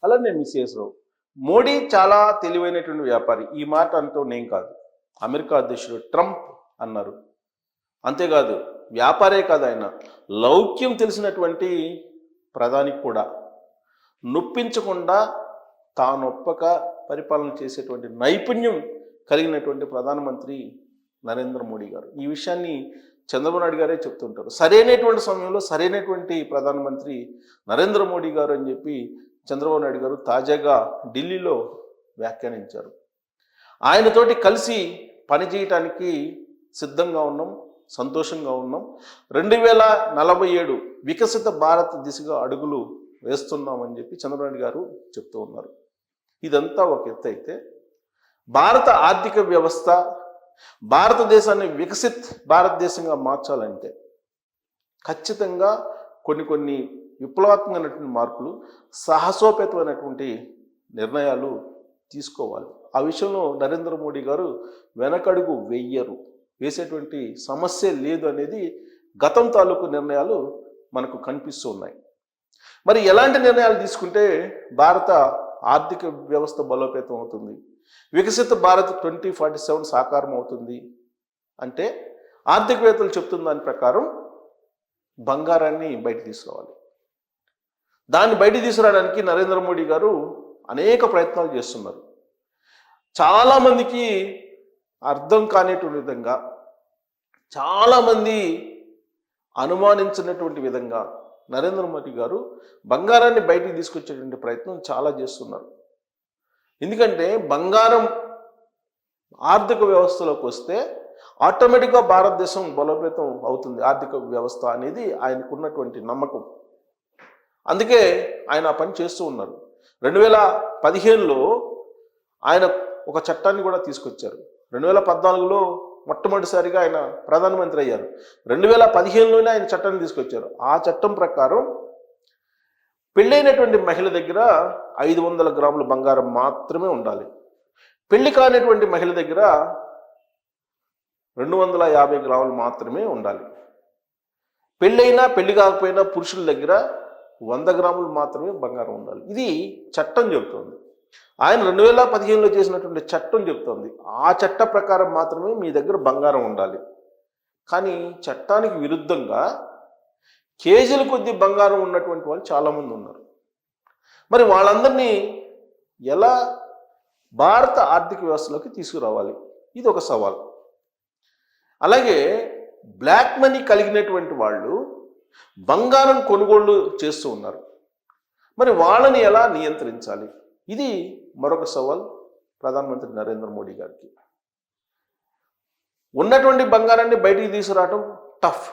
అలానే మిస్ఎస్ రావు. మోడీ చాలా తెలివైనటువంటి వ్యాపారి. ఈ మాట అంటూ నేను కాదు, అమెరికా అధ్యక్షుడు ట్రంప్ అన్నారు. అంతేకాదు వ్యాపారే కాదు, ఆయన లౌక్యం తెలిసినటువంటి ప్రధాని కూడా. నొప్పించకుండా తానొప్పక పరిపాలన చేసేటువంటి నైపుణ్యం కలిగినటువంటి ప్రధానమంత్రి నరేంద్ర మోడీ గారు. ఈ విషయాన్ని చంద్రబాబు నాయుడు గారే చెప్తుంటారు. సరైనటువంటి సమయంలో సరైనటువంటి ప్రధానమంత్రి నరేంద్ర మోడీ గారు అని చెప్పి చంద్రబాబు నాయుడు గారు తాజాగా ఢిల్లీలో వ్యాఖ్యానించారు. ఆయనతోటి కలిసి పనిచేయటానికి సిద్ధంగా ఉన్నాం, సంతోషంగా ఉన్నాం. 2047 వికసిత భారత్ దిశగా అడుగులు వేస్తున్నామని చెప్పి చంద్రబాబు నాయుడు గారు చెప్తూ ఉన్నారు. ఇదంతా ఒక ఎత్తు అయితే, భారత ఆర్థిక వ్యవస్థ భారతదేశాన్ని వికసిత్ భారతదేశంగా మార్చాలంటే ఖచ్చితంగా కొన్ని విప్లవాత్మకమైనటువంటి మార్పులు, సాహసోపేతమైనటువంటి నిర్ణయాలు తీసుకోవాలి. ఆ విషయంలో నరేంద్ర మోడీ గారు వెనకడుగు వేసేటువంటి సమస్య లేదు అనేది గతం తాలూకు నిర్ణయాలు మనకు కనిపిస్తూ ఉన్నాయి. మరి ఎలాంటి నిర్ణయాలు తీసుకుంటే భారత ఆర్థిక వ్యవస్థ బలోపేతం అవుతుంది, వికసిత భారత్ 2047 సాకారం అవుతుంది అంటే ఆర్థికవేత్తలు చెప్తున్న దాని ప్రకారం బంగారాన్ని బయట తీసుకురావాలి. దాన్ని బయట తీసుకురావడానికి నరేంద్ర మోడీ గారు అనేక ప్రయత్నాలు చేస్తున్నారు. చాలామందికి అర్థం కానిటువంటి విధంగా, చాలామంది అనుమానించినటువంటి విధంగా నరేంద్ర మోడీ గారు బంగారాన్ని బయటికి తీసుకొచ్చేటువంటి ప్రయత్నం చాలా చేస్తున్నారు. ఎందుకంటే బంగారం ఆర్థిక వ్యవస్థలోకి వస్తే ఆటోమేటిక్గా భారతదేశం బలోపేతం అవుతుంది ఆర్థిక వ్యవస్థ అనేది ఆయనకున్నటువంటి నమ్మకం. అందుకే ఆయన ఆ పని చేస్తూ ఉన్నారు. 2015లో ఆయన ఒక చట్టాన్ని కూడా తీసుకొచ్చారు. 2014లో మొట్టమొదటిసారిగా ఆయన ప్రధానమంత్రి అయ్యారు. 2015లోనే ఆయన చట్టాన్ని తీసుకొచ్చారు. ఆ చట్టం ప్రకారం పెళ్ళైనటువంటి మహిళ దగ్గర 500 గ్రాముల బంగారం మాత్రమే ఉండాలి. పెళ్లి కానిటువంటి మహిళ దగ్గర 250 గ్రాములు మాత్రమే ఉండాలి. పెళ్ళైనా పెళ్లి కాకపోయినా పురుషుల దగ్గర 100 గ్రాములు మాత్రమే బంగారం ఉండాలి. ఇది చట్టం చెబుతోంది. ఆయన 2015లో చేసినటువంటి చట్టం చెబుతోంది. ఆ చట్ట ప్రకారం మాత్రమే మీ దగ్గర బంగారం ఉండాలి. కానీ చట్టానికి విరుద్ధంగా కేజీల కొద్ది బంగారం ఉన్నటువంటి వాళ్ళు చాలామంది ఉన్నారు. మరి వాళ్ళందరినీ ఎలా భారత ఆర్థిక వ్యవస్థలోకి తీసుకురావాలి? ఇది ఒక సవాల్. అలాగే బ్లాక్ మనీ కలిగినటువంటి వాళ్ళు బంగారం కొనుగోళ్లు చేస్తూ ఉన్నారు. మరి వాళ్ళని ఎలా నియంత్రించాలి? ఇది మరొక సవాల్ ప్రధానమంత్రి నరేంద్ర మోడీ గారికి. ఉన్నటువంటి బంగారాన్ని బయటికి తీసుకురావడం టఫ్,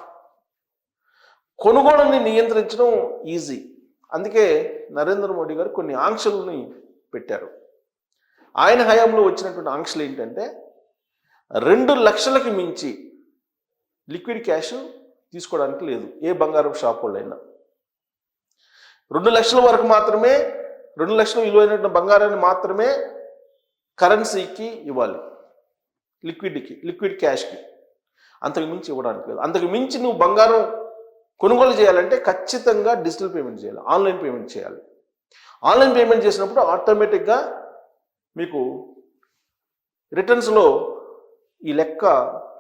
కొనుగోలుని నియంత్రించడం ఈజీ. అందుకే నరేంద్ర మోడీ గారు కొన్ని ఆంక్షలని పెట్టారు. ఆయన హయాంలో వచ్చినటువంటి ఆంక్షలు ఏంటంటే 2 లక్షలకి మించి లిక్విడ్ క్యాష్ తీసుకోవడానికి లేదు ఏ బంగారం షాప్ వాళ్ళైనా. 2 లక్షల వరకు మాత్రమే, 2 లక్షల విలువైన బంగారాన్ని మాత్రమే కరెన్సీకి ఇవ్వాలి, లిక్విడ్ క్యాష్కి. అంతకు మించి ఇవ్వడానికి లేదు. అంతకు మించి నువ్వు బంగారం కొనుగోలు చేయాలంటే ఖచ్చితంగా డిజిటల్ పేమెంట్ చేయాలి, ఆన్లైన్ పేమెంట్ చేయాలి. ఆన్లైన్ పేమెంట్ చేసినప్పుడు ఆటోమేటిక్గా మీకు రిటర్న్స్లో ఈ లెక్క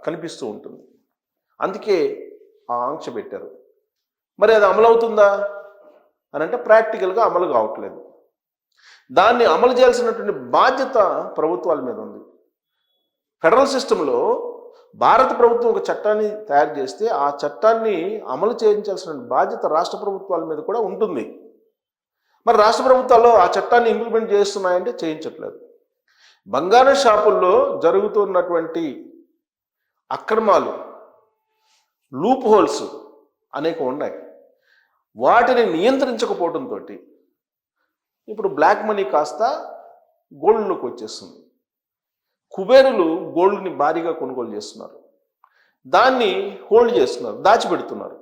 కనిపిస్తూ ఉంటుంది. అందుకే ఆ ఆంక్ష పెట్టారు. మరి అది అమలు అవుతుందా అని అంటే ప్రాక్టికల్గా అమలు కావట్లేదు. దాన్ని అమలు చేయాల్సినటువంటి బాధ్యత ప్రభుత్వాల మీద ఉంది. ఫెడరల్ సిస్టంలో భారత ప్రభుత్వం ఒక చట్టాన్ని తయారు చేస్తే ఆ చట్టాన్ని అమలు చేయించాల్సిన బాధ్యత రాష్ట్ర ప్రభుత్వాల మీద కూడా ఉంటుంది. మరి రాష్ట్ర ప్రభుత్వాల్లో ఆ చట్టాన్ని ఇంప్లిమెంట్ చేస్తున్నాయంటే చేయించట్లేదు. బంగారం షాపుల్లో జరుగుతున్నటువంటి అక్రమాలు, లూప్ హోల్స్ అనేక ఉన్నాయి. వాటిని నియంత్రించకపోవడంతో ఇప్పుడు బ్లాక్ మనీ కాస్త గోల్డ్లోకి వచ్చేస్తుంది. కుబేరులు గోల్డ్ని భారీగా కొనుగోలు చేస్తున్నారు, దాన్ని హోల్డ్ చేస్తున్నారు, దాచిపెడుతున్నారు.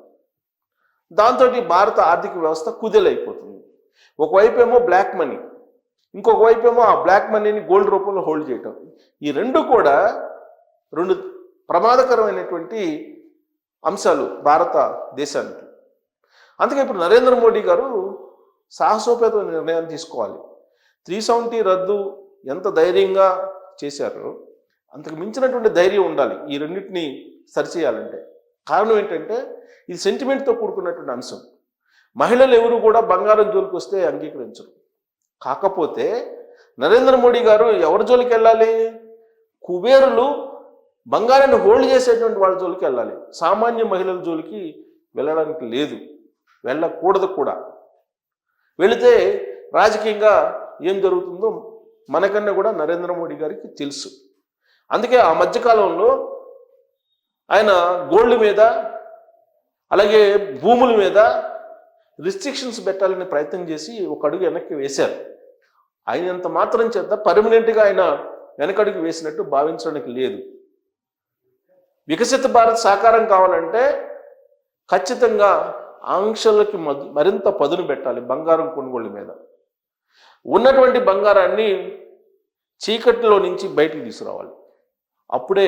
దాంతో భారత ఆర్థిక వ్యవస్థ కుదేలైపోతుంది. ఒకవైపు ఏమో బ్లాక్ మనీ, ఇంకొక వైపు ఏమో ఆ బ్లాక్ మనీని గోల్డ్ రూపంలో హోల్డ్ చేయటం. ఈ రెండు కూడా 2 ప్రమాదకరమైనటువంటి అంశాలు భారతదేశానికి. అందుకే ఇప్పుడు నరేంద్ర మోడీ గారు సాహసోపేత నిర్ణయాలు తీసుకోవాలి. 370 రద్దు ఎంత ధైర్యంగా చేశారో అంతకు మించినటువంటి ధైర్యం ఉండాలి ఈ రెండింటిని సరిచేయాలంటే. కారణం ఏంటంటే ఇది సెంటిమెంట్తో కూడుకున్నటువంటి అంశం. మహిళలు ఎవరు కూడా బంగారం జోలికి వస్తే అంగీకరించరు. కాకపోతే నరేంద్ర మోడీ గారు ఎవరి జోలికి వెళ్ళాలి? కుబేరులు బంగారాన్ని హోల్డ్ చేసేటువంటి వాళ్ళ జోలికి వెళ్ళాలి. సామాన్య మహిళల జోలికి వెళ్ళడానికి లేదు, వెళ్ళకూడదు కూడా. వెళితే రాజకీయంగా ఏం జరుగుతుందో మనకన్నా కూడా నరేంద్ర మోడీ గారికి తెలుసు. అందుకే ఆ మధ్యకాలంలో ఆయన గోల్డ్ మీద అలాగే భూముల మీద రిస్ట్రిక్షన్స్ పెట్టాలని ప్రయత్నం చేసి ఒక అడుగు వెనక్కి వేశారు. అయినంత మాత్రం చేత పర్మనెంట్గా ఆయన వెనకడుగు వేసినట్టు భావించడానికి లేదు. వికసిత భారత్ సాకారం కావాలంటే ఖచ్చితంగా ఆంక్షలకి మరింత పదును పెట్టాలి. బంగారం కొనుగోలు మీద ఉన్నటువంటి బంగారాన్ని చీకటిలో నుంచి బయటికి తీసుకురావాలి. అప్పుడే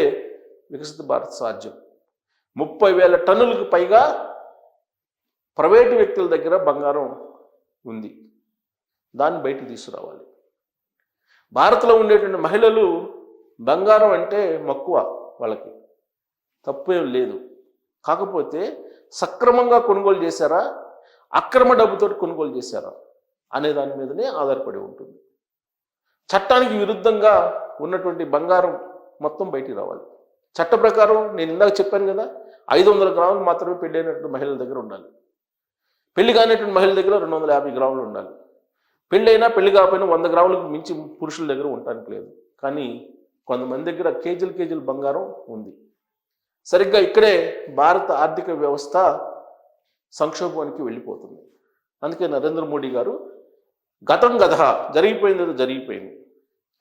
వికసిత భారత్ సాధ్యం. 30,000 టన్నులకు పైగా ప్రైవేటు వ్యక్తుల దగ్గర బంగారం ఉంది, దాన్ని బయటికి తీసుకురావాలి. భారత్లో ఉండేటువంటి మహిళలు బంగారం అంటే మక్కువ, వాళ్ళకి తప్పేం లేదు. కాకపోతే సక్రమంగా కొనుగోలు చేశారా, అక్రమ డబ్బుతో కొనుగోలు చేశారా అనే దాని మీదనే ఆధారపడి ఉంటుంది. చట్టానికి విరుద్ధంగా ఉన్నటువంటి బంగారం మొత్తం బయటికి రావాలి. చట్ట ప్రకారం నేను ఇందాక చెప్పాను కదా, 500 గ్రాములు మాత్రమే పెళ్ళి అయినటువంటి మహిళల దగ్గర ఉండాలి. పెళ్లి కానిటువంటి మహిళల దగ్గర 250 గ్రాములు ఉండాలి. పెళ్ళి అయినా పెళ్లి కాకపోయినా 100 గ్రాములకు మించి పురుషుల దగ్గర ఉండటానికి లేదు. కానీ కొంతమంది దగ్గర కేజీలు బంగారం ఉంది. సరిగ్గా ఇక్కడే భారత ఆర్థిక వ్యవస్థ సంక్షోభానికి వెళ్ళిపోతుంది. అందుకే నరేంద్ర మోడీ గారు గతం గత జరిగిపోయింది జరిగిపోయింది,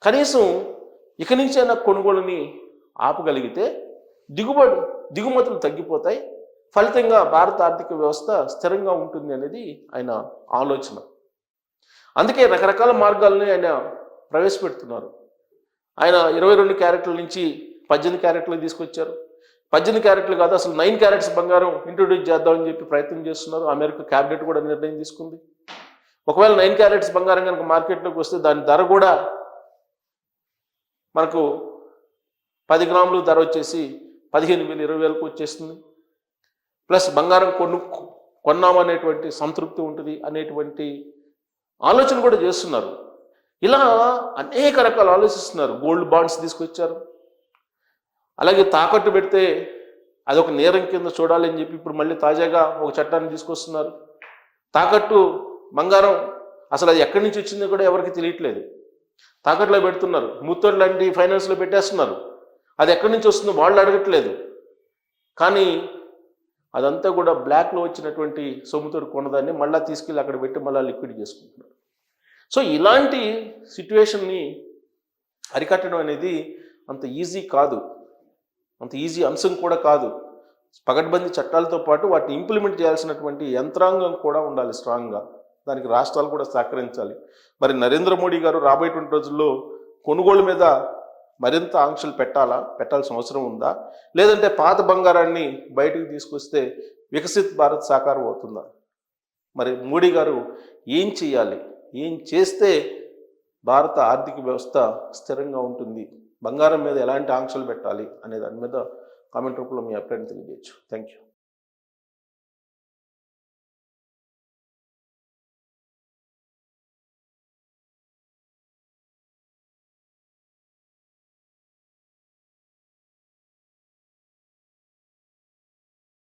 కనీసం ఇక నుంచైనా కొనుగోలుని ఆపగలిగితే దిగుమతులు తగ్గిపోతాయి, ఫలితంగా భారత ఆర్థిక వ్యవస్థ స్థిరంగా ఉంటుంది అనేది ఆయన ఆలోచన. అందుకే రకరకాల మార్గాలని ఆయన ప్రవేశపెడుతున్నారు. ఆయన 22 క్యారెట్ల నుంచి 18 క్యారెట్లకు తీసుకొచ్చారు. 18 క్యారెట్లు కాదు, అసలు 9 క్యారెట్స్ బంగారం ఇంట్రొడ్యూస్ చేద్దామని చెప్పి ప్రయత్నం చేస్తున్నారు. అమెరికా క్యాబినెట్ కూడా నిర్ణయం తీసుకుంది. ఒకవేళ 9 క్యారెట్స్ బంగారం కనుక మార్కెట్లోకి వస్తే దాని ధర కూడా మనకు 10 గ్రాములు ధర వచ్చేసి 15,000 20,000కు వచ్చేస్తుంది. ప్లస్ బంగారం కొన్నామనేటువంటి సంతృప్తి ఉంటుంది అనేటువంటి ఆలోచన కూడా చేస్తున్నారు. ఇలా అనేక రకాలు ఆలోచిస్తున్నారు. గోల్డ్ బాండ్స్ తీసుకొచ్చారు. అలాగే తాకట్టు పెడితే అదొక నేరం కింద చూడాలని చెప్పి ఇప్పుడు మళ్ళీ తాజాగా ఒక చట్టాన్ని తీసుకొస్తున్నారు. తాకట్టు బంగారం అసలు అది ఎక్కడి నుంచి వచ్చిందో కూడా ఎవరికి తెలియట్లేదు. తాకట్లో పెడుతున్నారు, ముత్తూరు లాంటి ఫైనాన్స్లో పెట్టేస్తున్నారు. అది ఎక్కడి నుంచి వస్తుందో వాళ్ళు అడగట్లేదు. కానీ అదంతా కూడా బ్లాక్లో వచ్చినటువంటి సొమ్ముతో కొన్నదాన్ని మళ్ళీ తీసుకెళ్ళి అక్కడ పెట్టి మళ్ళీ లిక్విడ్ చేసుకుంటున్నారు. సో ఇలాంటి సిట్యుయేషన్ని అరికట్టడం అనేది అంత ఈజీ కాదు, అంత ఈజీ అంశం కూడా కాదు. పకడ్బందీ చట్టాలతో పాటు వాటిని ఇంప్లిమెంట్ చేయాల్సినటువంటి యంత్రాంగం కూడా ఉండాలి స్ట్రాంగ్గా. దానికి రాష్ట్రాలు కూడా సహకరించాలి. మరి నరేంద్ర మోడీ గారు రాబోయేటువంటి రోజుల్లో కొనుగోలు మీద మరింత ఆంక్షలు పెట్టాల్సిన అవసరం ఉందా, లేదంటే పాత బంగారాన్ని బయటకు తీసుకొస్తే వికసిత్ భారత్ సాకారం అవుతుందా? మరి మోడీ గారు ఏం చేయాలి, ఏం చేస్తే భారత ఆర్థిక వ్యవస్థ స్థిరంగా ఉంటుంది, బంగారం మీద ఎలాంటి ఆంక్షలు పెట్టాలి అనే దాని మీద కామెంట్ రూపంలో మీ అభిప్రాయం తెలియజేయచ్చు. Thank you.